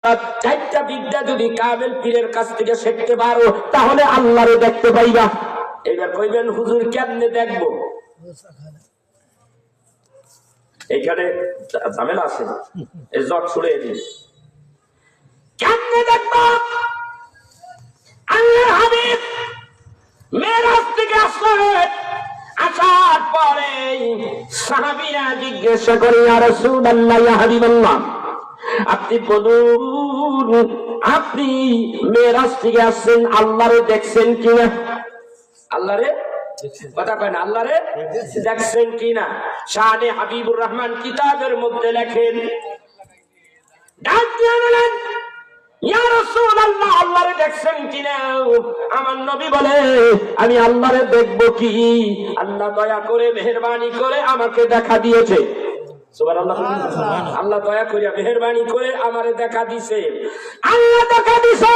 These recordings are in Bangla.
চারটা বিদ্যা যদি কামেল পীরের কাছ থেকে শিখতে পারো তাহলে আল্লাহরে দেখতে পাইবা। এবার কইবেন হুজুর কেমনে দেখবো? এইখানে ঝামেলা আছে, এই জট ছুড়ে দিন। কেমনে দেখবো? আল্লাহর হাবিব মেরাজ থেকে আসলেন, আসার পরে সাহাবীরা জিজ্ঞাসা করে, ইয়া রাসূলুল্লাহ, ইয়া হাবিবাল্লাহ, আপনি বলুন, আপনি মেরাজ থেকে আসছেন, আল্লাহরে দেখছেন কিনা? আল্লাহরে কথা কয় না, আল্লাহরে দেখছেন কিনা? শানে হাবিবুর রহমান কিতাবের মধ্যে লেখেন, ডাক দিয়ে বলেন, ইয়া রাসূলুল্লাহ, আল্লাহরে দেখছেন কিনা? আমার নবী বলে, আমি আল্লাহরে দেখবো কি? আল্লাহ দয়া করে মেহেরবানি করে আমাকে দেখা দিয়েছে। সুবহানাল্লাহ। আল্লাহ দয়া করে মেহেরবানি করে আমারে দেখা দিছে। আল্লাহ দেখা দিছে,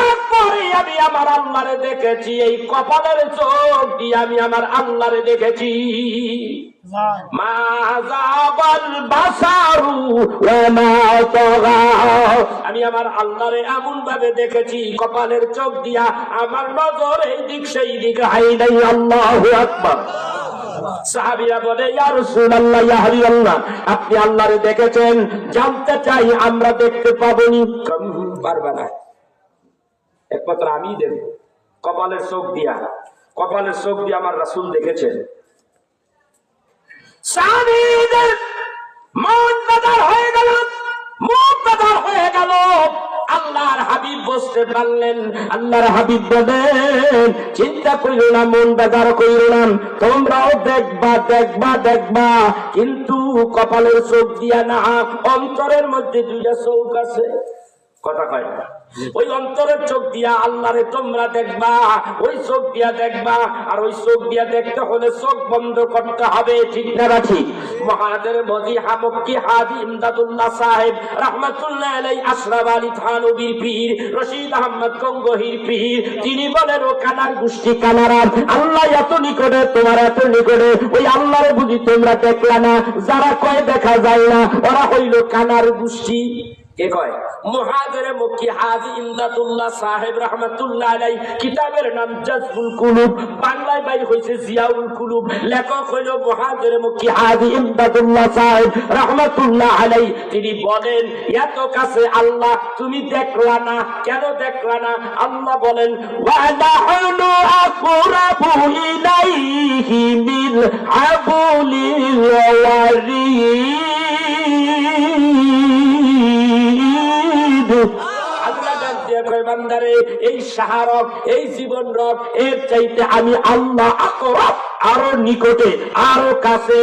এরপরে আমি আমার আল্লাহরে দেখেছি। এই কপালের চোখ দিয়ে আমি আমার আল্লাহরে দেখেছি। আমি আমার আল্লাহরে এমন ভাবে দেখেছি, কপালের চোখ দিয়া আমার নজর এই দিক সেই দিক হাই নাই। আল্লাহু আকবার। সাহাবীরা বলে, ইয়া রাসূলুল্লাহ, ইয়া হাবিবাল্লাহ, আপনি আল্লাহরে দেখেছেন, জানতে চাই আমরা দেখতে পাবনি। পারবে না, একমাত্র আমি দেখব। কপালের চোখ দিয়া, কপালের চোখ দিয়ে আমার রাসূল দেখেছেন। সাহাবীদের মন বেদার হয়ে গেল, মুখ বেদার হয়ে গেল। আল্লাহর হাবিব বুঝতে পারলেন। আল্লাহর হাবিব বলেন, চিন্তা কইরো না, মন বেজার কইরো না, তোমরাও দেখবা দেখবা দেখবা, কিন্তু কপালের চোখ দিয়া না, অন্তরের মধ্যে দুইটা চোখ আছে। কথা কয় না? ওই অন্তরের চোখ দিয়া আল্লাহরে তোমরা দেখবা, ওই চোখ দিয়া দেখবা। আর ওই চোখ দিয়া দেখতে হলে চোখ বন্ধ করতে হবে, ঠিক না রাখি? মহাদের মজি হামক্কি হাজি ইমদাদুল্লাহ সাহেব রাহমাতুল্লাহ আলাইহি, আশরাফ আলী থানবীর পীর, রশিদ আহমদ গঙ্গোহীর পীর, তিনি বলেন, ও কানার গোষ্ঠী কানারা, আল্লাহ এত নিকটে, তোমার এত নিকটে, ওই আল্লাহরে বুঝি তোমরা দেখলা না? যারা কয় দেখা যায় না, ওরা হইল কানার গোষ্ঠী। কে কয়? মুহাজিরে মক্কি হাজী ইমদাদুল্লাহ সাহেব রাহমাতুল্লাহ আলাইহি, কিতাবের নাম জাযবুল কুলুব, বাংলায় বাইর হইছে জিয়াউল কুলুব। লেখক হইল মুহাজিরে মক্কি হাজী ইমদাদুল্লাহ সাহেব রাহমাতুল্লাহ আলাইহি। তিনি বলেন, এত কাছে আল্লাহ তুমি দেখলা না, কেন দেখলা না? আল্লাহ বলেন, ওয়া নাহনু আকরাবু ইলাইহি মিন হাবলিল ওয়ারিদ। বান্দারে, এই শাহরক, এই জীবন রক, এর চাইতে আমি আল্লাহ আকরাব, আরো নিকটে, আরো কাছে,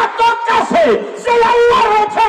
এত কাছে যে আল্লাহ রয়েছে।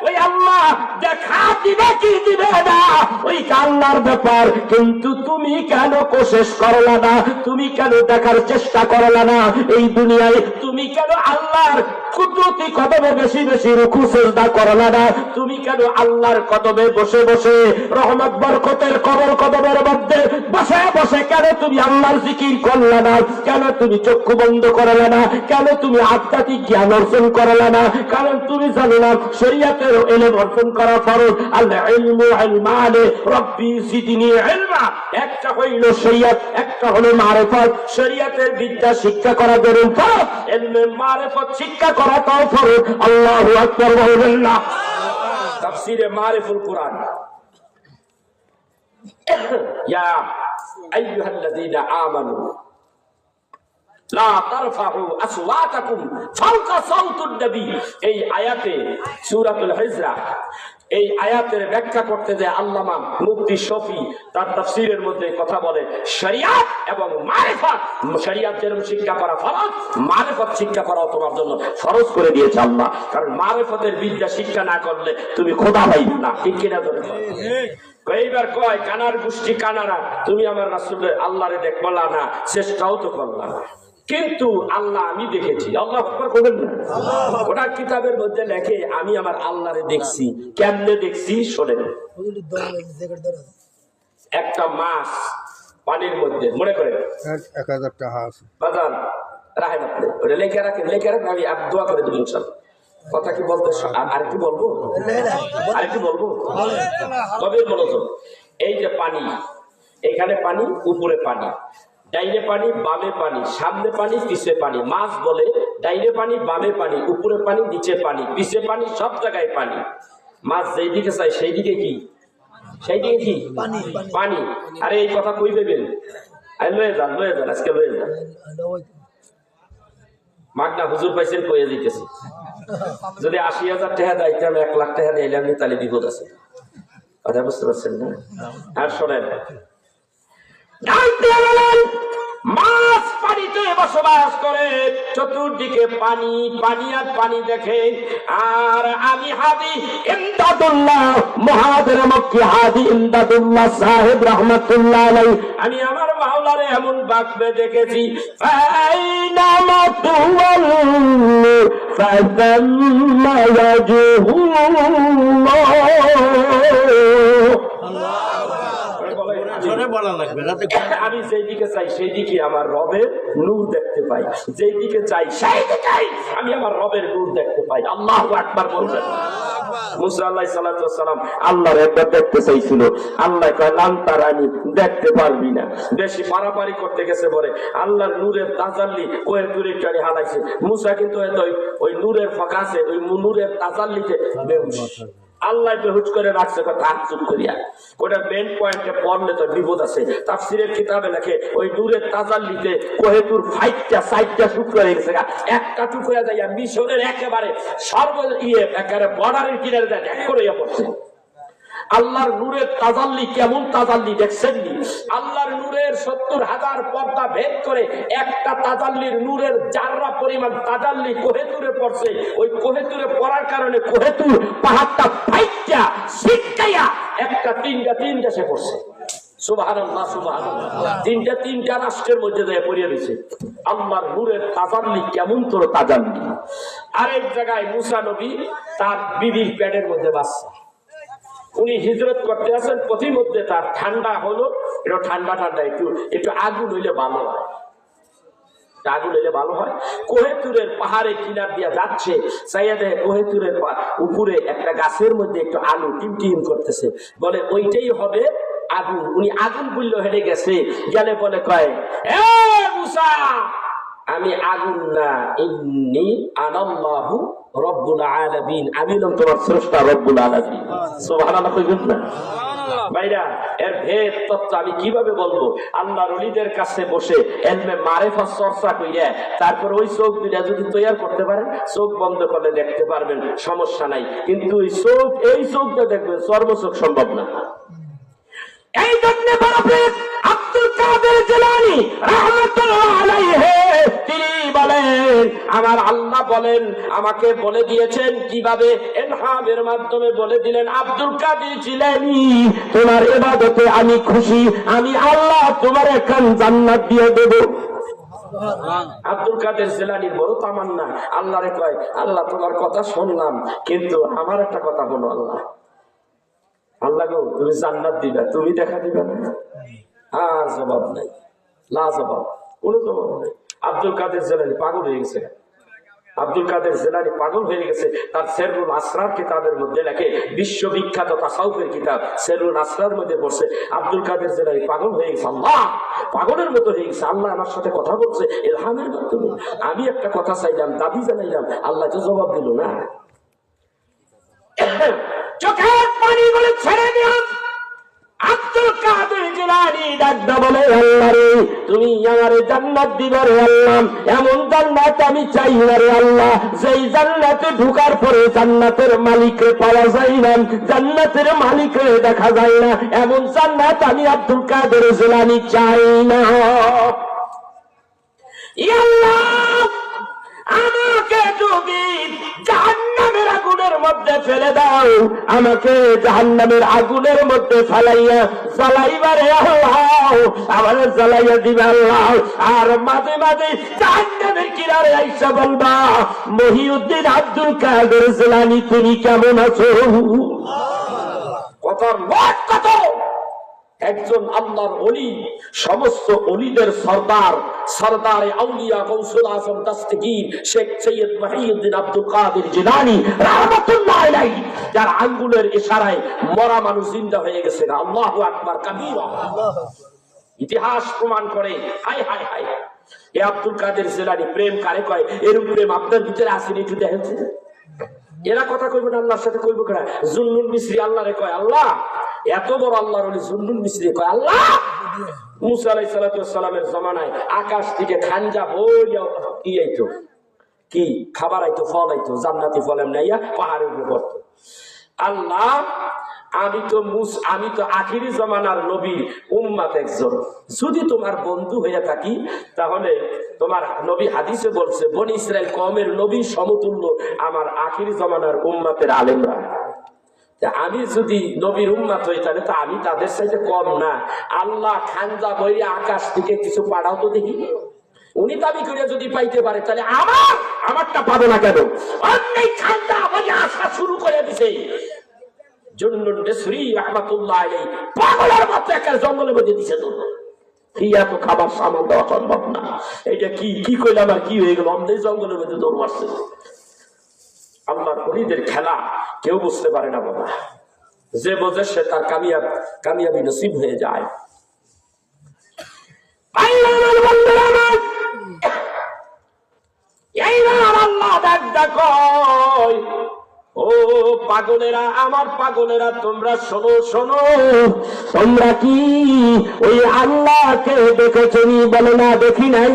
ওই আল্লাহ দেখা দিবে কি দিবে না, ওই আল্লাহর ব্যাপার। কিন্তু তুমি কেন কোশিশ করলা না? তুমি কেন দেখার চেষ্টা করলা না? এই দুনিয়ায় তুমি কেন আল্লাহর কুদরতি কদমে বেশি বেশি রুকু সিজদা করলা না? তুমি কেন আল্লাহর কদমে বসে বসে, রহমত বরকতের কবর কদমের মধ্যে বসে বসে কেন তুমি আল্লাহর জিকির করলা না? কেন তুমি চক্ষু বন্ধ করলা না? কেন তুমি আধ্যাত্মিক জ্ঞান অর্জন করলা না? কারণ তুমি জানো না শরীয়তের ইলম অর্জন করা ফরজ। আল ইলমু ইলমানে রব্বি জিদনি ইলমা। একটা হইল শরীয়ত, একটা হলো মারিফত। শরীয়তের বিদ্যা শিক্ষা করা যেরকম ফরজ, ইলমে মারিফত শিক্ষা করাটাও ফরজ। আল্লাহু আকবার বলেন না। তাফসীরে মারিফুল কুরআন, ইয়া আইয়ুহাল্লাযীনা আমানু লা তারফাউ আসওয়াতাকুম ফাওকা সাওতুন নবী। এই আয়াতে সূরাতুল হিজরা, এই আয়াতের ব্যাখ্যা করতে যে আল্লামা মুফতি শফি তার তাফসীরের মধ্যে কথা বলে, শরিয়াত এবং মারিফত, শরিয়াত যেরকম শিক্ষা করা ফরজ, মারিফত শিক্ষা করা তোমার জন্য ফরজ করে দিয়েছে আল্লাহ। কারণ মারিফতের বিদ্যা শিক্ষা না করলে তুমি খোদা পাইবে না, ঠিক কিনা? ধরে এইবার কয় কানার গোষ্ঠী কানারা, তুমি আমার রাসূলের আল্লাহরে দেখবলা না, চেষ্টাও তো করলা না, কিন্তু আল্লাহ আমি দেখেছি। আল্লাহু আকবার বলেন না। ওটা কিতাবের মধ্যে লেখে, আমি আমার আল্লাহরে দেখছি। কেমনে দেখছি শোনেন। একটা মাছ পানির মধ্যে, মনে করেন 1000 টাকা আছে বাজান, রাখেন আপনি, ওটা লেখে রাখেন, লেখে রাখেন, আমি দোয়া করে দেবো ইনশাআল্লাহ। কথা কি বলতে আরেকটু বলবো তবে মনোযোগ। এই যে পানি, এখানে পানি, উপরে পানি, ডাইনে পানি, বামে পানি, সামনে পানি, পিছে পানি। মাছ বলে ডাইনে পানি, বামে পানি, উপরে পানি, নিচে পানি, পিছে পানি, সব জায়গায় পানি। মাছ যেই দিকে চাই সেই দিকে কি পানি। আরে এই কথা কই দেবেন? লয়ে যান আজকে লয়ে যান। মাগনা হুজুর পাইছেন কয়ে দিতেছি, যদি 80,000 টাকা দাইতাম 1 লাখ টাকা দিলাম তাহলে বিপদ আছে। কথা বুঝতে পারছেন না? আর শোনেন, মাছ পানিতে বসবাস করে, চতুর্দিকে পানি, পানি আর পানি দেখে। আর আমি হাদি ইমদাদুল্লাহ মুহাজির মক্কি হাদি ইমদাদুল্লাহ সাহেব রাহমাতুল্লাহ আলাইহি, আমি আমার মাওলারে এমন বাকবে দেখেছি, ফাইনামা তুওয়াল্লু ফাযাম্মা ওয়াজহুল্লাহ। আমি যেই দিকে চাই সেই দিকে আমার রবের নূর দেখতে পাই, যেই দিকে চাই সেই দিকে আমি আমার রবের নূর দেখতে পাই। আল্লাহু আকবার বলবেন। মুসা আলাইহিস সালাতু ওয়াস সালাম আল্লাহর একবার দেখতে চাইছিল, আল্লাহ কয় লান তারানি, দেখতে পারবি না। বেশি পারাপারি করতে গেছে বলে আল্লাহর নূরের তাজাল্লি কোয়ে দূরে টানি হালাইছে। মুসা কিন্তু ওই নূরের ফাঁকাছে, ওই নূরের তাজাল্লিতে বেহুশ। আল্লাহ বেহুশ করে রাখছে কথা চুপ করিয়া। ওটা মেন পয়েন্টে পড়লে তো বিপদ আছে। তাফসীরের কিতাবে লেখে ওই নূরের তাজাল্লিতে কোহেতুর 5টা টুকরা হয়ে গেছে, একটা টুকরা যাইয়া মিশরের একেবারে একেবারে বর্ডারের কিনারে যায় এক করে পড়ছে। আল্লাহর নূরের তাজাল্লি কেমন তাজাল্লি দেখছেননি? আল্লাহর নূরের 70,000 পর্দা ভেদ করে একটা তাজাল্লির নূরের জাররা পরিমাণ তাজাল্লি কোহেতুরে পড়ছে। ওই কোহেতুরে পড়ার কারণে কোহেতুর পাহাড়টা ফাইটটা ছিটকাইয়া একটা তিনটা সে পড়ছে। সুবহানাল্লাহ সুবহানাল্লাহ। তিনটা রাষ্ট্রের মধ্যে যায় পড়িয়ে দিয়েছে। আল্লাহর নূরের তাজাল্লি কেমন তোর তাজাল্লি। আরেক জায়গায় মুসা নবী তার বিবির পেটের মধ্যে বাচ্চা, উনি হিজরত করতে আসেন, পথিমধ্যে তার ঠান্ডা হলো, একটু ঠান্ডা একটু আগুন হইলে ভালো হয়, আগুন হইলে ভালো হয়। কোহেতুরের পাহাড়ে কিনার দিয়া যাচ্ছে, চাইয়া দেখে কোহেতুরের উপরে একটা গাছের মধ্যে একটু আলু টিম করতেছে, বলে ওইটাই হবে আগুন। উনি আগুন বলল হেঁটে গেছে, গেলে বলে কয় এ মুসা, আমি আগুন না, ইন্নী আনাল্লাহু রব্বুল আলামিন, আমি হলাম তোমার স্রষ্টা রব্বুল আলামিন। সুবহানাল্লাহ কইবেন না ভাইরা? এর ভেদ তত্ত্ব আমি কিভাবে বলবো? আল্লাহর ওলিদের কাছে বসে ইলমে মারিফাত চর্চা কইরা তারপর ওই চোখ দুইটা যদি তৈরি করতে পারেন, চোখ বন্ধ করলে দেখতে পারবেন, সমস্যা নাই। কিন্তু এই চোখটা দেখবেন, সর্বচোখ সম্ভব না। এই জন্য বরফের আব্দুল কাদের জিলানী রাহমাতুল্লাহ আলাইহি তিনি বলেন, আমার আল্লাহ বলেন, আমাকে বলে দিয়েছেন কিভাবে, ইলহামের মাধ্যমে বলে দিলেন, আব্দুল কাদের জিলানী তোমার ইবাদতে আমি খুশি, আমি আল্লাহ তোমার এখন জান্নাত দিয়ে দেব। আব্দুল কাদের জিলানীর বড় তামান্না, আল্লাহরে কয় আল্লাহ তোমার কথা শুনলাম, কিন্তু আমার একটা কথা বলো আল্লাহ, আল্লাহ গো তুমি জান্নাত দিবা, তুমি দেখা দিবা না? আর জবাব নাই, লা জবাব, কোনো জবাব নাই। আব্দুল কাদের জিলানী পাগল হয়ে গেছে। আব্দুল কাদের জিলানী পাগল হয়ে গেছে। তার সেরুল আসরার কিতাবের মধ্যে লেখে, বিশ্ববিখ্যাত তাসাউফের কিতাব সেরুল আসরার মধ্যে পড়ছে, আব্দুল কাদের জিলানী পাগল হয়ে গেছে। আল্লাহ পাগলের মতো হয়ে গেছে, আল্লাহ আমার সাথে কথা বলছে ইলহামের মাধ্যমে। আমি একটা কথা চাইলাম, দাবি জানাইলাম, আল্লাহ তো জবাব দিল না। চোখের পানি বলে ছেড়ে দিলাম। আব্দুল কাদের জিলানী ডাকদা বলে, আল্লাহ রে তুমি আমারে জান্নাত দিবে রে আল্লাহ, এমন জান্নাত আমি চাই না রে আল্লাহ, যেই জান্নাতে ঢোকার পরে জান্নাতের মালিককে পাওয়া যায় না, জান্নাতের মালিককে দেখা যায় না, এমন জান্নাত আমি আব্দুল কাদের জিলানী চাই না। ইয়া আল্লাহ আমাকে যদি জাহান্নামের আগুনের মধ্যে ফেলে দাও, আমাকে জাহান্নামের আগুনের মধ্যে ফেলাইয়া জ্বালাইবারে আল্লাহ, আমার জ্বালাইয়া দিবে আল্লাহ। আর মাঝে মাঝে জাহান্নামের কিনারে আইসা বলবা, মহিউদ্দিন আব্দুল কাদের জিলানী তুমি কেমন আছো? কথার লট কত, একজন আল্লাহর ওলি, সমস্ত ওলিদের সরদার, সরদারে আউলিয়া গৌসুল আজম দস্তগীর শেখ সৈয়দ মহিউদ্দিন আব্দুল কাদের জিলানী রাহমাতুল্লাহ আলাইহি, যার আঙ্গুলের ইশারায় মরা মানুষ জিন্দা হয়ে গেছে। আল্লাহু আকবার কাবীরা। ইতিহাস প্রমাণ করে। হায় হায় হায়, এ আব্দুল কাদের জিলানী প্রেম কারে কয়? এরকম প্রেম আপনার ভিতরে আসেনি? একটু দেখেন। এরা কথা কইবেন আল্লাহর সাথে, কইব কেন? জুন্নুন মিসরি আল্লাহরে কয় আল্লাহ, এত বড় আল্লাহর ওলি জুন্নুন মিসরি কয় আল্লাহ। মুসা আলাইহিস সালাতু ওয়াস সালামের জামানায় আকাশ থেকে খানজা বইয়া কি আইতো, কি খাবার আইতো, ফল আইতো, জান্নাতি ফল এমনাইয়া পাহাড়ের উপরে পড়তো। আল্লাহ, আমি তো আখিরি জামানার নবীর উম্মত একজন, যদি তোমার বন্ধু হয়ে থাকি তাহলে তোমার নবী হাদিসে বলছে বনি ইসরাইল কওমের নবী সমতুল্য আমার আখিরি জামানার উম্মতের আলেমরা। আমি যদি নবীর উম্মত হই তাহলে তো আমি তাদের সাথে কম না। আল্লাহ খানজা বইরে আকাশ থেকে কিছু পাঠাও তো দেখি। উনি দাবি করে যদি পাইতে পারে তাহলে আমারটা পাবো না কেন? অনেক খানজা বইরে আসা শুরু করে দিছে। জুন্নুন মিসরি রাহমাতুল্লাহ আলাইহি পাগলের মতো একটা জঙ্গলের মধ্যে দিছে। তো তো খাবার সামান দেওয়া সম্ভব না। এটা কি কইলাম আর কি হয়ে গেল? আমাদের জঙ্গলের মধ্যে দৌড় মারছে। আল্লাহর ওলিদের খেলা কেউ বুঝতে পারে না বাবা। যে বোঝে সে তার কামিয়াবি নসিব হয়ে যায়। আল্লাহ কয়, ও পাগলেরা, আমার পাগলেরা, তোমরা শোনো শোনো, তোমরা কি ওই আল্লাহকে দেখেছনি? বলে না, দেখি নাই।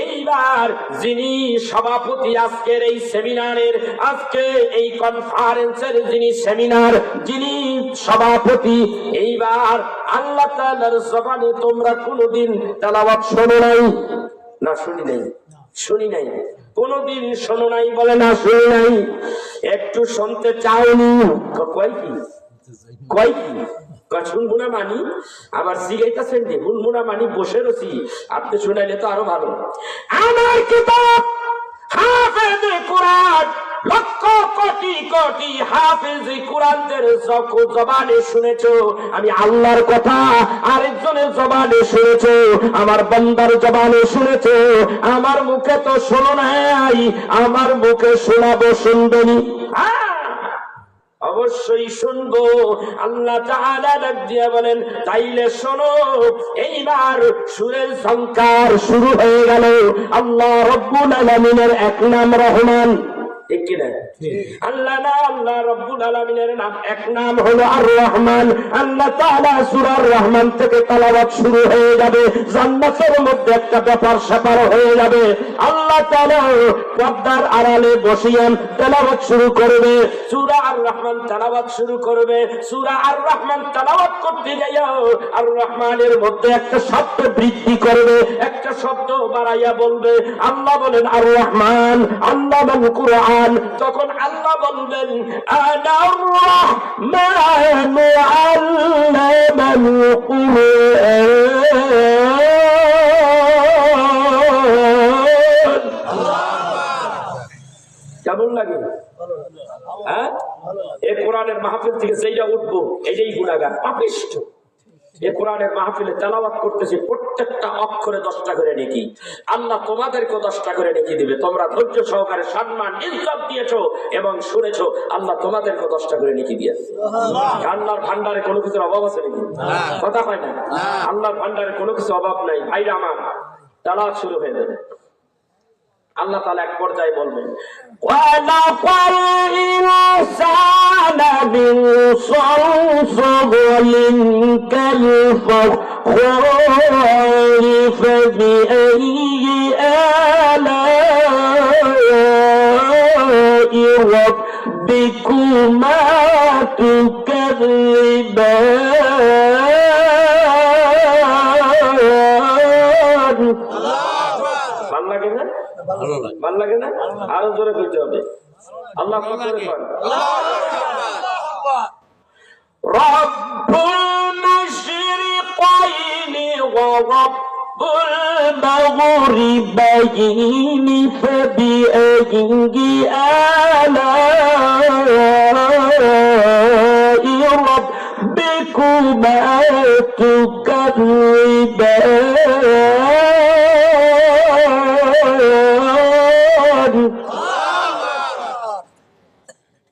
এইবার যিনি সভাপতি আজকের এই সেমিনারের, আজকে এই কনফারেন্সের যিনি সভাপতি, এইবার আল্লাহ তাআলার জবানে তোমরা কোনদিন তেলাওয়াত শোনো নাই? না, শুনি নাই। কোনদিন শোনো নাই? বলে না, শুনি নাই। একটু শুনতে চাওনি? কয় কি শুনবো না মানি? আবার জিগাইতেছেন যে শুনবো না মানি, বসে রয়েছি, আপনি শুনাইলে তো আরো ভালো। আমার কিতাব হাফেজে কোরআন, লক্ষ কোটি কোটি হাফেজে কোরআনদের জবানে শুনেছো আমি আল্লাহর কথা, আরেকজনের জবানে শুনেছো, আমার বান্দার জবানে শুনেছো। আমার মুখে তো শোনো নাই, আমার মুখে শোনাবো, শুনবেনি? অবশ্যই শুনবো। আল্লাহ তাআলা ডাক দিয়ে বলেন, তাইলে শোনো। এইবার সুরের ঝংকার শুরু হয়ে গেল। আল্লাহ রাব্বুল আলামিনের এক নাম রহমান, ঠিক কিনা? আল্লাহ না, আল্লাহ রাব্বুল আলামিনের নাম এক নাম হলো আর রহমান। আল্লাহ তাআলা সূরা আর রহমান থেকে তেলাওয়াত শুরু হয়ে যাবে। জান্নাতের মধ্যে একটা ব্যাপার স্যাপার হয়ে যাবে। আল্লাহ তাআলা পর্দার আড়ালে বসিয়ে তেলাওয়াত শুরু করবে, সূরা আর রহমান তেলাওয়াত শুরু করবে। সূরা আর রহমান তেলাওয়াত করতে যাও, আর রহমানের মধ্যে একটা শব্দ বৃদ্ধি করবে, একটা শব্দ বাড়াইয়া বলবে। আল্লাহ বলেন আর রহমান, আল্লাহ বলেন কুরআন। তখন আল্লাহ বলবেন আনার রহমান আল্লামাল কুরআন। কেমন লাগে? হ্যাঁ, এই কোরআনের মাহফিল থেকে যেটা উঠবো এটাই গুনাহগার, পাপিষ্ঠ। এই কোরআনের মাহফিলে তেলাওয়াত করতেছি, প্রত্যেকটা অক্ষরে 10টা করে নেকি। আল্লাহ তোমাদেরকে 10টা করে নেকি দিবে। তোমরা ধৈর্য সহকারে সম্মান ইজ্জত দিয়েছো এবং শুনেছো, আল্লাহ তোমাদেরকে 10টা করে নেকি দিয়েছে। আল্লাহর ভান্ডারে কোনো কিছুর অভাব আছে নাকি? কথা হয় না। আল্লাহর ভান্ডারে কোনো কিছু অভাব নাই। ভাইরা আমার, তেলাওয়াত শুরু হয়ে যাবে। আল্লাহ তাআলা এক পর্যায়ে বলবেন, ওয়ালাকাল ইনসানা মিন সালসালিন কালফাখরি ফাবিআইয়ি আলা'i রাব্বিকুমা তুকাযযিবান। ভাল লাগে না? ভাল লাগে না? আরো জোরে কইতে হবে। আল্লাহ জোরে কর। রব্বুল মাশরিকাইনি ওয়া রব্বুল মাগরিবাইনি ফাবিআইয়ি আলা'i রাব্বিকুমা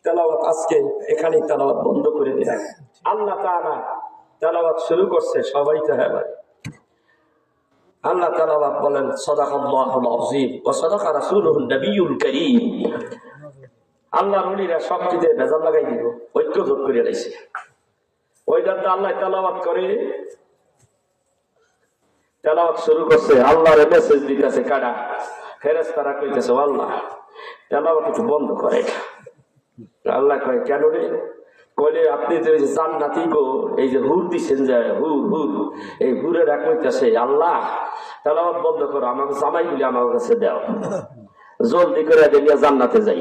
তেলাওয়াত আজকে এখানেই তেলাওয়াত বন্ধ করে দিলাম। আল্লাহ তাআলা তেলাওয়াত শুরু করছে, সবাই তো হ্যাঁ ভাই। আল্লাহ তাআলা বলেন সাদাকাল্লাহুল আযীম ওয়া সাদাকা রাসূলুহুন নবিয়্যুল কারীম। আল্লাহর ওলিরা সবকিছুতে ভেজাল লাগাই দিব, ঐক্য যোগ করে রাখছে। ওই দাদা আল্লাহ তেলাওয়াত করে তেলাওয়াত শুরু করছে, আল্লাহর মেসেজ দিতেছে কারা ফেরেশতারা কইতেছে আল্লাহ তেলাওয়াত একটু বন্ধ করে। আল্লাহ কয় কেন রে? কইলে আপনি যে জান্নাতি গো এই যে হুর দিচ্ছেন যে হুর হুর এই হুরের এক কইতেছে আল্লাহ তেলাওয়াত বন্ধ করো, আমাকে জামাইগুলি আমার কাছে দাও, জলদি করে দিয়ে জান্নাতে যাই,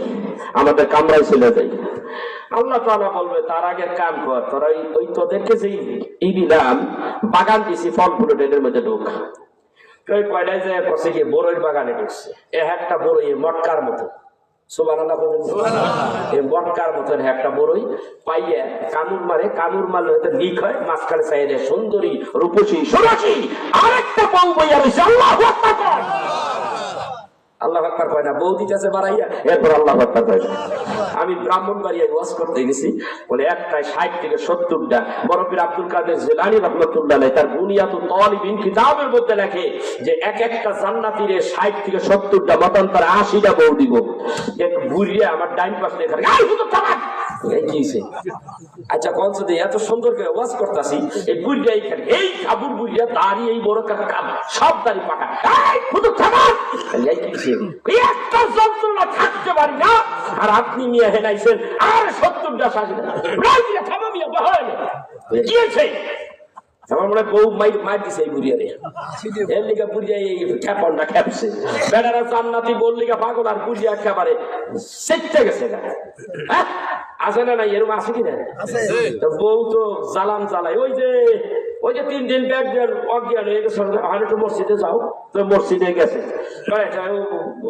আমাদের কামরায় চলে যাই। আল্লাহ তাআলা বলবে তার আগে কাম কর, তোরা ওই তোদেরকে যে ই দিলাম বাগান দিছি ফল ফুলের এদের মধ্যে ঢুক। কয়টায় যে করছে কি বড়ইয়ের বাগানে ঢুকছে, একটা বড়ই মটকার মতো, সুবহানাল্লাহ বলেন, এই মটকার মতো একটা বড়ই পাইয়া কামড় মারে, কামড় মারলে হয়তো লিক হয়, মাঝখানে চাইলে সুন্দরী রূপসী সুরসী আরেকটা বউ বইয়া রয়েছে। আল্লাহু আকবার, আল্লাহু আকবার কয় না, বউ দিতেছে বাড়াইয়া, এরপর আল্লাহু আকবার কয় না। আমি ব্রাহ্মণবাড়িয়ায় ওয়াজ করতে গেছি, বলে একটায় 60 থেকে 70টা। বরফির আব্দুল কাদের জিলানী রাহমাতুল্লাহ আলাইহি তার বুনিয়াতুত তালিবিন কিতাবের মধ্যে লেখে যে এক একটা জান্নাতীরে 60 থেকে 70টা মতান্তরে 80টা বউ দিব। এক বুড়িয়া আমার ডাইন পাশে এখানে এই শুধু থাক এই কিছে, আচ্ছা কোন সাথে এত সুন্দর করে ওয়াজ করতেছি, এই বুড়িয়া এখানে এই কাবুর বুড়িয়া দাড়ি এই বড় কাম সব দাড়ি পাকা, এই শুধু থাক এই কিছে, একটা যন্ত্রণা থাকতে পারি না, আর আপনি নিয়ে হেলাইছেন আর 70টা শাসিনা রাইয়া থামা মিয়া বহায় কি হইছে? আমার মনে বউ মার দিছে এই বুড়িয়ারে, এর লিগা বুড়িয়া এই খ্যাপনটা খ্যাপছে, বেটারা জান্নাতি বললি পাগল, আর বুড়িয়া একেবারে সেটে গেছে। হ্যাঁ আছে না নাই এরকম আছে কিনা? বউ তো জ্বালান জ্বালাই, ওই যে 3 দিন ব্যাগ অজ্ঞান হয়ে গেছে, একটু মসজিদে যাও, তো মসজিদে গেছে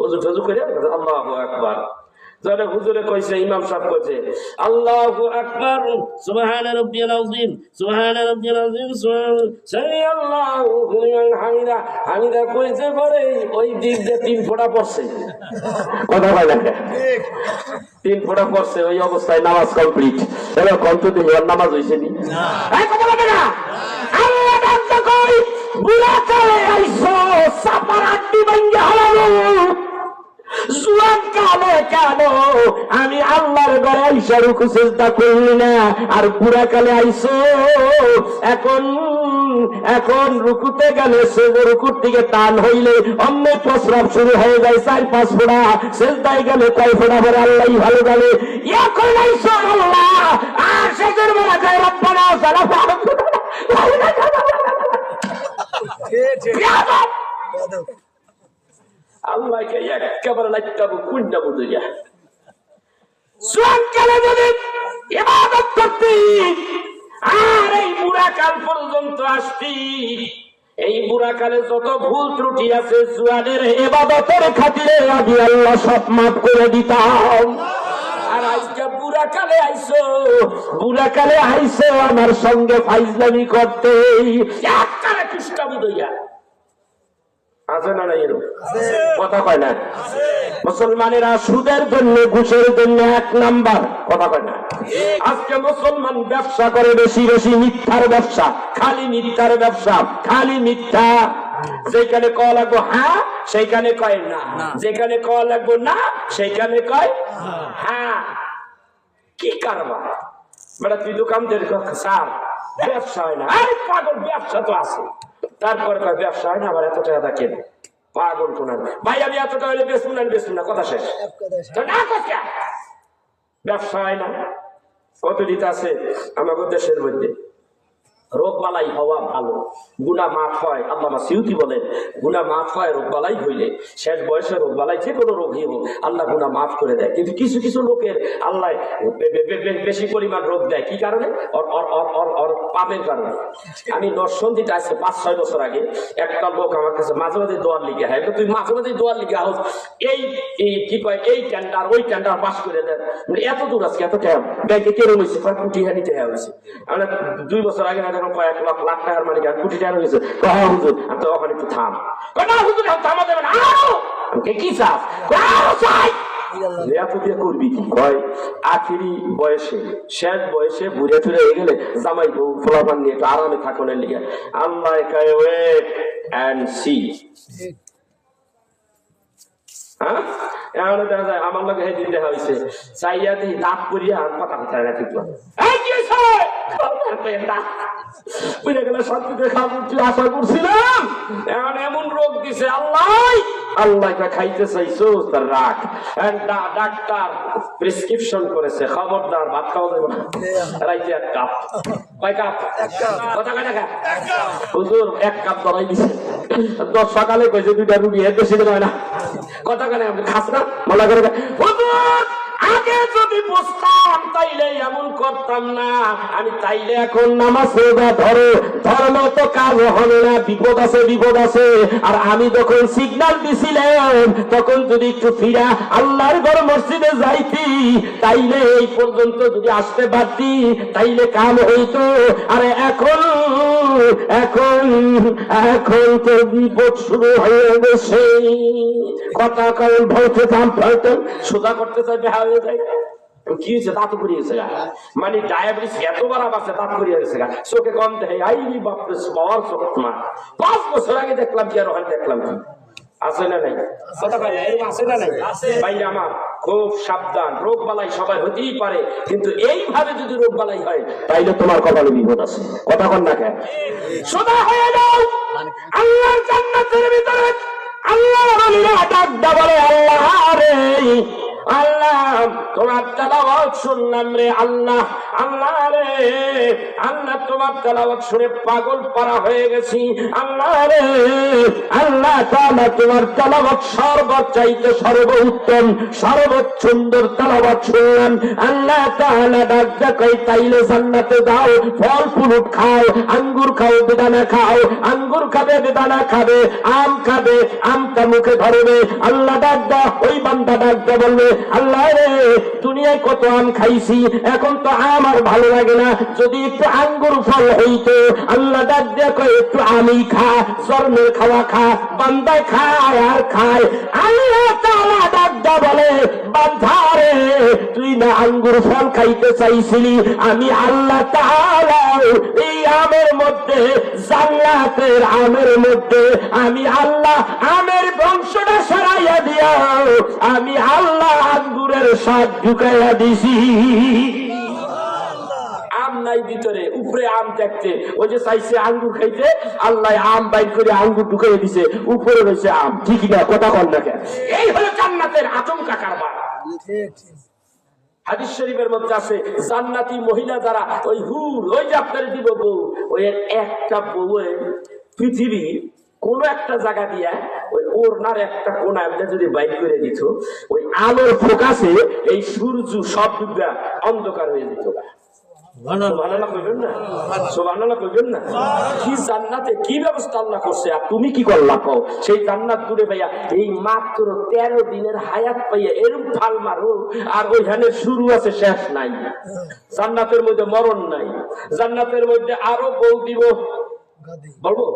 ওযু করে আল্লাহু আকবার, যারা হুজুরে কইছে ইমাম সাহেব কইছে আল্লাহু আকবার সুবহানা রাব্বিয়াল আযীম সুবহানা রাব্বিয়াল আযীম সামি আল্লাহু লিমান হামিদা, হামিদা কইছে পরে ওই দিক দিয়ে 3 ফোঁটা পড়ছে, কথা বলে ঠিক 3 ফোঁটা পড়ছে, ওই অবস্থায় নামাজ কমপ্লিট। এবার কত দিন নামাজ হইছে নি? না এই কথা বলে না, আল্লাহ ডাকতে কই বুলাকালে আইছো সাপার আড্ডি ভাঙ্গা হলো জুয়ান কালে কেন আমি আল্লাহর ঘরে আইসা রুকু সিজদা করলি না, আর বুড়া কালে আইসো এখন রুকুতে গেলে রুকুর দিকে টান হইলে অন্য প্রস্রাব শুরু হয়ে যায় 4-5 ফোঁটা, সিজদায় গেলে কয় ফোঁটা পরে আল্লাহই ভালো জানে। এখন আইসো আল্লাহ আর শেষের বেলা যায় রব্বানা সালাফা আল্লাহকে একেবারে লাইটাবো কুইন্টা বুঝিয়া সুয়ানকালে যদি ইবাদত করতি আর এই বুড়াকাল পর্যন্ত আসতি, এই বুড়াকালে যত ভুল ত্রুটি আছে জুয়ানের ইবাদতের খাতিরে আমি আল্লাহ সব মাফ করে দিতাম। আর আজকে বুড়াকালে আইসো আমার সঙ্গে ফাইজলামি করতে, একবারে কৃষ্ণা বুঝিয়া আছে না নাই এরকম কথা কয় না? মুসলমানেরা সুদের জন্য ঘুষের জন্য 1 নাম্বার, কথা কয় না? আজকে মুসলমান ব্যবসা করে বেশি বেশি মিথ্যার ব্যবসা, খালি মিথ্যার ব্যবসা, খালি মিথ্যা। যেখানে কল লাগবো হ্যাঁ সেইখানে কয় না, যেখানে কল লাগবো না সেইখানে কয় হ্যাঁ। কি কারবার বেটা, তুই দোকানদের স্যার ব্যবসা হয় না, আরে পাগল ব্যবসা তো আছে, তারপরে কয় ব্যবসা হয় না, আবার এত টাকা দা কেন পাগল কোন ভাই, আমি এত টাকা হলে বেচবো না, কথা শেষ। ব্যবসা হয় না, কত দিতে আছে আমাদের দেশের মধ্যে। রোগ বালাই হওয়া ভালো, গুনাহ মাফ হয়। আল্লামা সিউতি বলেন গুনাহ মাফ হয় রোগ বালাই হইলে, শেষ বয়সে রোগ বালাই যে কোনো রোগই হোক আল্লাহ গুনাহ মাফ করে দেয়। কিন্তু কিছু কিছু লোকের আল্লাহ বেশি পরিমাণ রোগ দেয়, কি কারণে? ওর পাপের কারণে। আমি নরসন্দিতে আসছে 5-6 বছর আগে একটা লোক আমার কাছে মাঝে মাঝে দোয়ার লিখে, হ্যাঁ তুই মাঝে মাঝে দোয়ার লিখে হোক এই কি কয় এই টেন্ডার ওই টেন্ডার পাস করে দেয়, এত দূর আজকে এত টাইম ব্যাংকে কেরম হয়েছে 2 কোটি নিতে হয়েছে। আমরা 2 বছর আগে এখন কয়েক লাখ লাখ টাকার মালিক, আর কোটি টাকা হয়েছে। কহ হুজুর, আমি তো ওখানে একটু থাম। না হুজুর, থামা দেবেন আরো। কি চাস? আরো চাই। এত দিয়ে করবি কি? কয় আখিরি বয়সে, শেষ বয়সে বুড়ে টুড়ে হয়ে গেলে জামাই বউ ফলাফান নিয়ে একটু আরামে থাকনের লিগে আল্লাহ কয় ওয়েট এন্ড সি। হ্যাঁ, এখন দেখা যায় আমার লোক এই দিন দেখা হয়েছে, চাইয়া দিই দাঁত করিয়া কথা কোথায় না, ঠিক বুঝে গেলে শান্তিতে খাবো আশা করছিলাম, এখন এমন রোগ দিছে আল্লাহ। আল্লাহ খাইতে চাইছো তার রাখ। ডাক্তার প্রেসক্রিপশন করেছে, খবরদার ভাত খাওয়া যাবে না, রাইতে 1 কাপ। কয় কাপ? কথা কয় টাকা? হুজুর 1 কাপ ধরাই দিছে। সকালে কইছে 2টা রুগী, এর বেশি হয় না। কথা কেন খাস না মনে করে? আগে যদি বুঝতাম তাইলে এমন করতাম না আমি, তাইলে এখন নামাজ রোজা ধরো, ধর্ম তো কাজ হবে না, বিপদ আছে বিপদ আছে। আর আমি যখন সিগন্যাল দিছিলাম তখন যদি একটু ফিরা আল্লাহর ঘর মসজিদে যাইতি, তাইলে এই পর্যন্ত যদি আসতে পারতি, তাইলে কাম হইতো। আরে এখন এখন এখন তো বিপদ শুরু হয়ে গেছে। কথা কারণ ভলতে দাম ফলতেন সোজা করতে চাই, বেহা হয়ে যায়। কি হয়েছে? দাঁত করিয়েছে গা, মানে ডায়াবেটিস এতবার আছে, দাঁত করিয়েছে গা, চোখে কম দেখে। আইনি বাপরে পাওয়ার চোখ না। 5 বছর আগে দেখলাম কি, আর ওখানে দেখলাম কি? আছে না নাই? কথা বলে এরকম আছে না নাই? ভাই আমার খুব সাবধান, রোগ বালাই সবাই হতেই পারে, কিন্তু এইভাবে যদি রোগ বালাই হয় তাইলে তোমার কপালে বিপদ আছে। কথা কন না কেন? সোজা হয়ে যাও আল্লাহর জান্নাতের ভিতরে। আল্লাহ ডাক বলে আল্লাহ রে আল্লাহ, তোমার তেলাওয়াত শুনলাম রে আল্লাহ। আল্লাহ রে আল্লাহ, তোমার তেলাওয়াত শুনে পাগল পারা হয়ে গেছি। আল্লাহ রে আল্লাহ তাআলা, তোমার তেলাওয়াত সর্বচাইতে সর্বোত্তম সর্বোচ্চ সুন্দর তেলাওয়াত শুনলাম। আল্লাহ তাআলা ডাক দেয় তাইলে জান্নাতে যাও, ফল ফ্রুট খাও, আঙ্গুর খাও বেদানা খাও, আঙ্গুর খাবে বেদানা খাবে, আম খাবে, আমটা মুখে ধরবে। আল্লাহ ডাক দাও, ওই বান্দা ডাক দা বলবে আল্লাহ রে দুনিয়ায় কত আম খাইছি, এখন তো আম আর ভালো লাগে না, যদি একটু আঙ্গুর ফল হইতো। আল্লাহ ডাক দিয়ে কয় একটু আমি খা, জন্মের খাওয়া খা। বান্দায় খায় আর খায়। আল্লাহ তাআলা ডাক দা বলে বান্দা রে তুই না আঙ্গুর ফল খাইতে চাইছিলি, আমি আল্লাহ তাআলা এই আমের মধ্যে, জান্নাতের আমের মধ্যে আমি আল্লাহ আমের বংশটা সরাইয়া দিয়া আমি আল্লাহ আঙ্গুরের স্বাদ ঢুকাইয়া দিছি। আম নাই ভিতরে, উপরে আম দেখতে, ওই যে চাইছে আঙ্গুর খাইতে, আল্লাহ আম বাইর করে আঙ্গুর ঢুকাইয়া দিছে, উপরে রয়েছে আম। ঠিক না? কথা কন না কেন? এই হলো জান্নাতের আচমকা কারবার। হাদিস শরীফের মধ্যে আছে জান্নাতি মহিলা যারা, ওই হুর, ওই যে আপনার দিব বউ, ওই একটা বউ পৃথিবী কোন একটা জায়গা দিয়া ওই ওড়নার একটা কোনা যদি বাইক করে দিত, ওই আলোর ফোকাসে এই সূর্য সব ডুববা অন্ধকার হয়ে যেত। কি জান্নাতে কি ব্যবস্থা আল্লাহ করছে, আর তুমি কি করলা কও? সেই জান্নাত দূরে ভাইয়া এই মাত্র 13 দিনের হায়াত পাইয়া এরকম ফাল মারো, আর ওইখানে শুরু আছে শেষ নাই। জান্নাতের মধ্যে মরণ নাই, জান্নাতের মধ্যে আরো বউ দিব। বলবো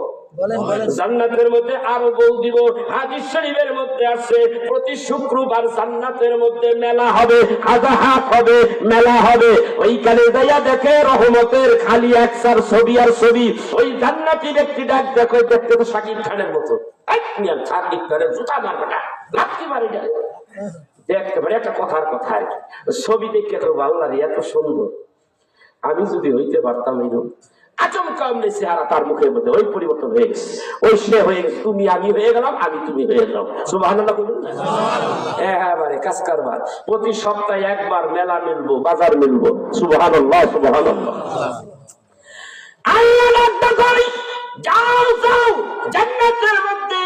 জান্নাতের মধ্যে আরো বউ দিব। হাদিস শরীফের মধ্যে আছে প্রতি শুক্রবার জান্নাতের মধ্যে মেলা হবে, আজাহাত হবে, মেলা হবে। ওইখানে যাইয়া দেখে রহমতের খালি একসার ছবি আর ছবি। ওই জান্নাতি ব্যক্তি ডাক দেখো, দেখতে তো শাকিব খানের মতো। শাকিব খানের জুতা মারবেটা লাগতে পারি না, দেখতে পারে একটা কথার কথা আর কি। ছবি দেখে তো ভালো লাগে, এত সুন্দর। আমি যদি হইতে পারতাম এরকম, আচমকা অমনি চেহারা তার মুখের মধ্যে ওই পরিবর্তন হয়ে গেছে, ওই সে হয়ে গেছে। তুমি আমি হয়ে গেলাম, আমি তুমি হয়ে গেলাম। সুবহানাল্লাহ বলুন। এবারে কাজ কারবার প্রতি সপ্তাহে একবার মেলা মিলবো, বাজার মিলবো। সুবহানাল্লাহ সুবহানাল্লাহ। আল্লাহ ডাকতে কই যাও যাও জান্নাতের মধ্যে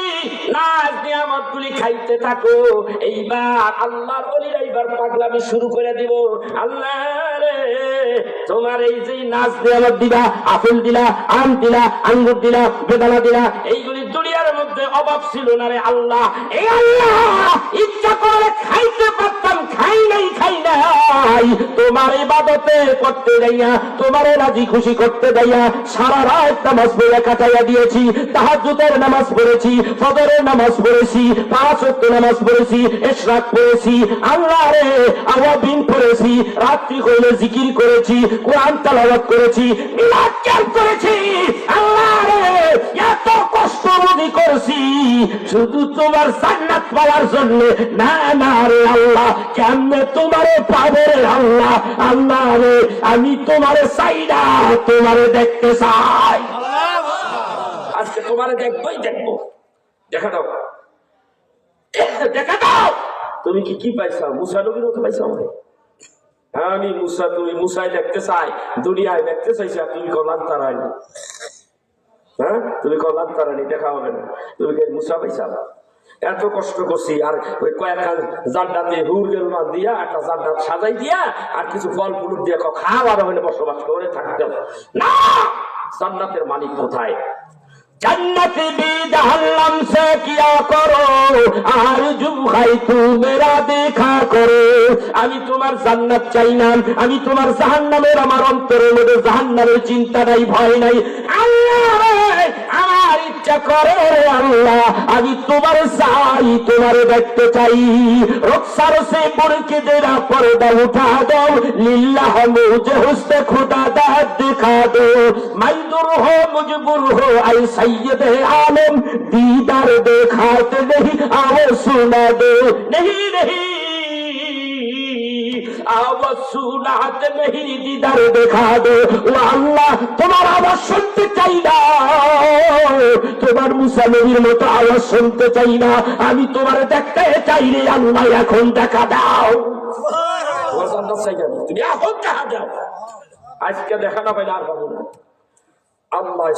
নাজ নিয়ামতগুলি খাইতে থাকো। এইবার আল্লাহর ওলিরা এইবার পাগলামি শুরু করে দিব। আল্লাহ রে তোমার এই যে নাজ নিয়ামত দিলা, আপেল দিলা, আম দিলা, আঙ্গুর দিলা, বেদানা দিলা, এইগুলি দুনিয়ার মধ্যে অভাব ছিল না রে আল্লাহ। এই আল্লাহ ইচ্ছা করে খাইতে পারতাম, খাই নাই চাই তোমার ইবাদতে করতে যাইয়া, তোমারে রাজি খুশি করতে যাইয়া সারা রাত নামাজ পড়ে কাটাইয়া দিয়েছি, তাহাজ্জুদের নামাজ পড়েছি, ফজরের নামাজ পড়েছি, 5 ওয়াক্ত নামাজ পড়েছি, ইশরাক পড়েছি, আল্লাহ রে আওয়াবিন পড়েছি, রাত্রি হইলে জিকির করেছি, কোরআন তেলাওয়াত করেছি, মিলাদ করেছি, আল্লাহ রে এত কষ্ট বুঝি করছি শুধু তোমার জান্নাত পাওয়ার জন্য। না না রে আল্লাহ, কেমনে তোমারে পাবো রে আল্লাহ, আল্লাহ রে আমি তোমারে চাই না, তোমারে দেখতে চাই। আজকে তোমারে দেখবোই দেখবো, দেখা দাও দেখা দাও। তুমি কি পাইছো? মুসা নবীর মতো পাইছো আমাকে? আমি মুসা, তুমি মুসাই দেখতে চাই, দুনিয়ায় দেখতে চাইছি, আর তুমি কলান তারানি। হ্যাঁ, তুমি কলান তারানি, দেখা হবে না। তুমি মুসা পাইছা? এত কষ্ট করছি, আর ওই কয়েকটা জান্নাতে হুরগের মান দিয়া একটা জান্নাত সাজাই দিয়া আর কিছু ফল ফুল দিয়ে খাওয়ার হলে বসবাস করে থাকতে না। জান্নাতের মালিক কোথায়? जन्नत भी जहन्नम से किया करो, आरज़ू है तू मेरा देखा करो। আমি তোমার জান্নাত চাই না, আমি তোমার জাহান্নামের, আমার অন্তরের মধ্যে জাহান্নামের চিন্তা নাই, ভয় নাই। আল্লাহ আমার ইচ্ছা করে রে আল্লাহ, আমি তোমার চাই, তোমারে দেখতে চাই। রুখসার সে মুড়কে দেরা পর্দা উঠা দাও, লিল্লাহ মুঝে হুসনে খুদা দাদ দিখা দো, মাইদুর হো মুজবুর হো আই सैयद आलम, दीदार देखाते नहीं आओ सुना दो, नहीं नहीं आवाज सुनाते नहीं, दीदार देखा दो। ও আল্লাহ তোমার আওয়াজ শুনতে চাই না, তোমার মুসা নবীর মতো আওয়াজ শুনতে চাই না, আমি তোমার দেখতে চাই রে আল্লাহ, এখন দেখা দাও। তুমি এখন দেখা দাও, আজকে দেখা না পাইলে আর পাবো না। আল্লাহ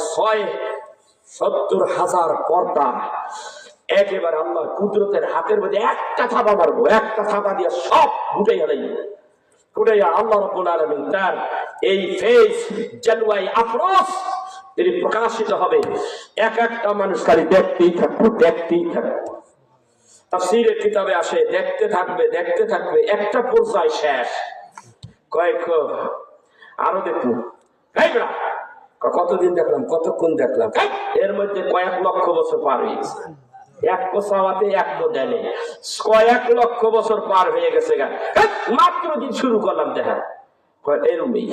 70,000 পর্দা একেবারে আল্লাহর কুদরতের হাতের মধ্যে একটা থাবা মারবো, একটা থাবা দিয়ে সব ফুটাইয়া লাগবে, ফুটাইয়া আল্লাহ রাব্বুল আলামিন তার এই ফেজ জলওয়াই আফরোজ তিনি প্রকাশিত হবে। এক একটা মানুষ খালি দেখতেই থাকবো, দেখতেই থাকবো। তাফসীরের কিতাবে আসে দেখতে থাকবে, দেখতে থাকবে, একটা পর্যায়ে শেষ, কয়েক আরো দেখুন, কতদিন দেখলাম, কতক্ষণ দেখলাম, এর মধ্যে কয়েক লক্ষ বছর পার হয়ে গেছে। এক কোসাওয়াতে এক দেনে কয়েক লক্ষ বছর পার হয়ে গেছে, মাত্র দিন শুরু করলাম দেখা, এরমেই